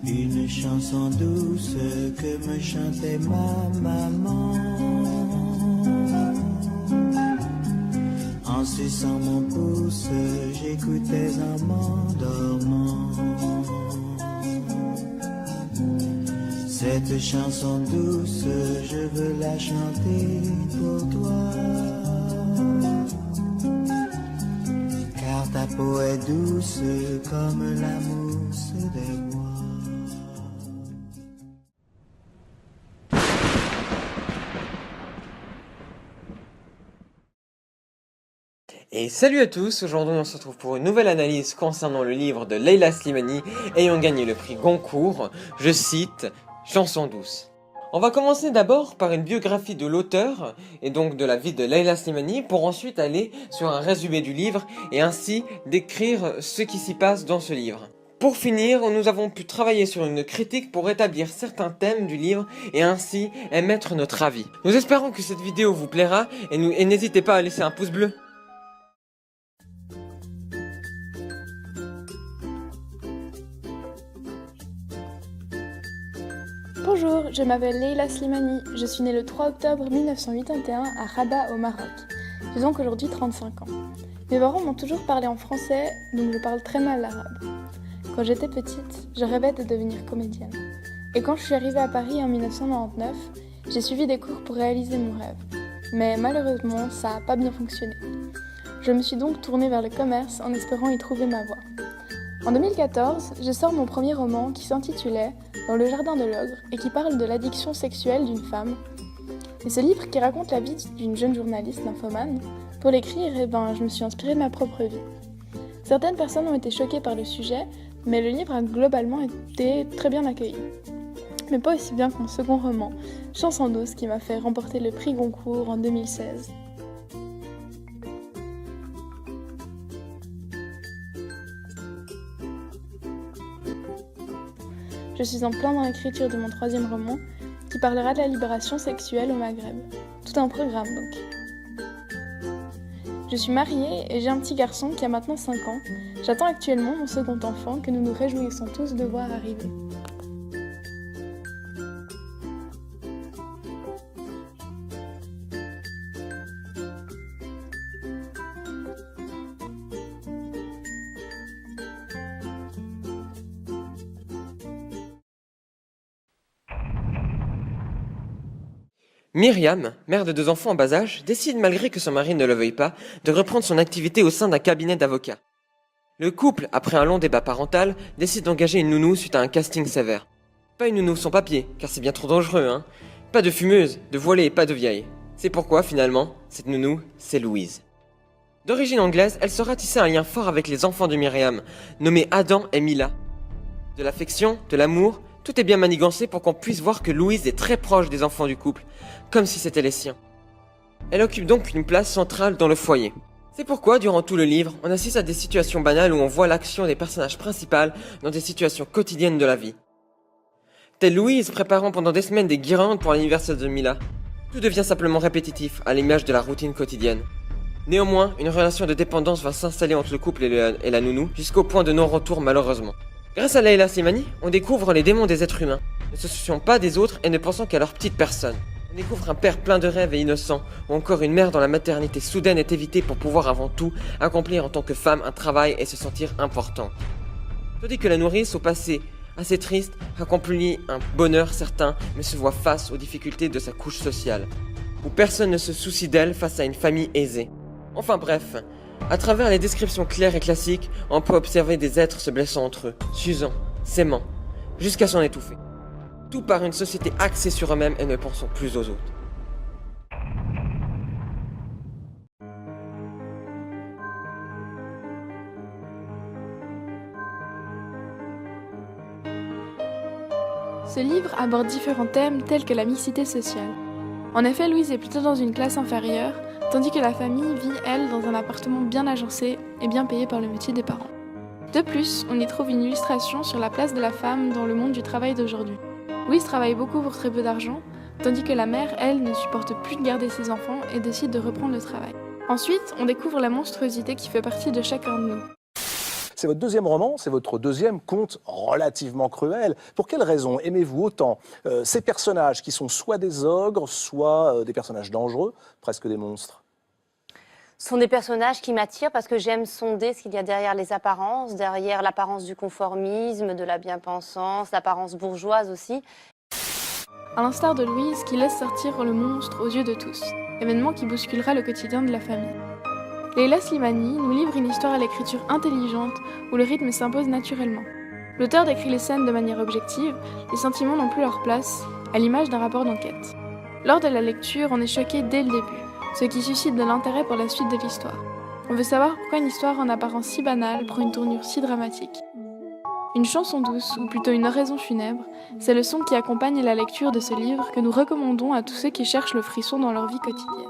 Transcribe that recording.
Une chanson douce que me chantait ma maman. En suçant mon pouce, j'écoutais en m'endormant. Cette chanson douce, je veux la chanter pour toi. Car ta peau est douce comme la mousse des bois. Et salut à tous, aujourd'hui on se retrouve pour une nouvelle analyse concernant le livre de Leila Slimani ayant gagné le prix Goncourt, je cite, Chanson douce. On va commencer d'abord par une biographie de l'auteur et donc de la vie de Leila Slimani pour ensuite aller sur un résumé du livre et ainsi décrire ce qui s'y passe dans ce livre. Pour finir, nous avons pu travailler sur une critique pour établir certains thèmes du livre et ainsi émettre notre avis. Nous espérons que cette vidéo vous plaira et n'hésitez pas à laisser un pouce bleu. Bonjour, je m'appelle Leila Slimani, je suis née le 3 octobre 1981 à Rabat au Maroc. J'ai donc aujourd'hui 35 ans. Mes parents m'ont toujours parlé en français, donc je parle très mal l'arabe. Quand j'étais petite, je rêvais de devenir comédienne. Et quand je suis arrivée à Paris en 1999, j'ai suivi des cours pour réaliser mon rêve. Mais malheureusement, ça n'a pas bien fonctionné. Je me suis donc tournée vers le commerce en espérant y trouver ma voie. En 2014, je sors mon premier roman qui s'intitulait « Dans le jardin de l'ogre » et qui parle de l'addiction sexuelle d'une femme. Et ce livre qui raconte la vie d'une jeune journaliste nymphomane, pour l'écrire, je me suis inspirée de ma propre vie. Certaines personnes ont été choquées par le sujet, mais le livre a globalement été très bien accueilli. Mais pas aussi bien que mon second roman, Chanson douce, qui m'a fait remporter le prix Goncourt en 2016. Je suis en plein dans l'écriture de mon troisième roman, qui parlera de la libération sexuelle au Maghreb. Tout un programme donc. Je suis mariée et j'ai un petit garçon qui a maintenant 5 ans. J'attends actuellement mon second enfant que nous nous réjouissons tous de voir arriver. Myriam, mère de 2 enfants en bas âge, décide malgré que son mari ne le veuille pas, de reprendre son activité au sein d'un cabinet d'avocats. Le couple, après un long débat parental, décide d'engager une nounou suite à un casting sévère. Pas une nounou sans papier, car c'est bien trop dangereux, hein. Pas de fumeuse, de voilée et pas de vieille. C'est pourquoi, finalement, cette nounou, c'est Louise. D'origine anglaise, elle saura tisser un lien fort avec les enfants de Myriam, nommés Adam et Mila. De l'affection, de l'amour, tout est bien manigancé pour qu'on puisse voir que Louise est très proche des enfants du couple, comme si c'était les siens. Elle occupe donc une place centrale dans le foyer. C'est pourquoi, durant tout le livre, on assiste à des situations banales où on voit l'action des personnages principaux dans des situations quotidiennes de la vie. Telle Louise préparant pendant des semaines des guirlandes pour l'anniversaire de Mila. Tout devient simplement répétitif, à l'image de la routine quotidienne. Néanmoins, une relation de dépendance va s'installer entre le couple et la nounou, jusqu'au point de non-retour malheureusement. Grâce à Leila Slimani, on découvre les démons des êtres humains, ne se souciant pas des autres et ne pensant qu'à leur petite personne. On découvre un père plein de rêves et innocent, ou encore une mère dont la maternité soudaine est évitée pour pouvoir avant tout accomplir en tant que femme un travail et se sentir importante. Tandis que la nourrice, au passé assez triste, accomplit un bonheur certain, mais se voit face aux difficultés de sa couche sociale, où personne ne se soucie d'elle face à une famille aisée. Enfin bref, à travers les descriptions claires et classiques, on peut observer des êtres se blessant entre eux, s'usant, s'aimant, jusqu'à s'en étouffer. Tout par une société axée sur eux-mêmes et ne pensant plus aux autres. Ce livre aborde différents thèmes tels que la mixité sociale. En effet, Louise est plutôt dans une classe inférieure, tandis que la famille vit, elle, dans un appartement bien agencé et bien payé par le métier des parents. De plus, on y trouve une illustration sur la place de la femme dans le monde du travail d'aujourd'hui. Louise travaille beaucoup pour très peu d'argent, tandis que la mère, elle, ne supporte plus de garder ses enfants et décide de reprendre le travail. Ensuite, on découvre la monstruosité qui fait partie de chacun de nous. C'est votre deuxième roman, c'est votre deuxième conte relativement cruel. Pour quelle raison aimez-vous autant ces personnages qui sont soit des ogres, soit des personnages dangereux, presque des monstres? Ce sont des personnages qui m'attirent parce que j'aime sonder ce qu'il y a derrière les apparences, derrière l'apparence du conformisme, de la bien-pensance, l'apparence bourgeoise aussi. À l'instar de Louise qui laisse sortir le monstre aux yeux de tous, événement qui bousculera le quotidien de la famille. Leila Slimani nous livre une histoire à l'écriture intelligente où le rythme s'impose naturellement. L'auteur décrit les scènes de manière objective, les sentiments n'ont plus leur place, à l'image d'un rapport d'enquête. Lors de la lecture, on est choqué dès le début, ce qui suscite de l'intérêt pour la suite de l'histoire. On veut savoir pourquoi une histoire en apparence si banale prend une tournure si dramatique. Une chanson douce, ou plutôt une oraison funèbre, c'est le son qui accompagne la lecture de ce livre que nous recommandons à tous ceux qui cherchent le frisson dans leur vie quotidienne.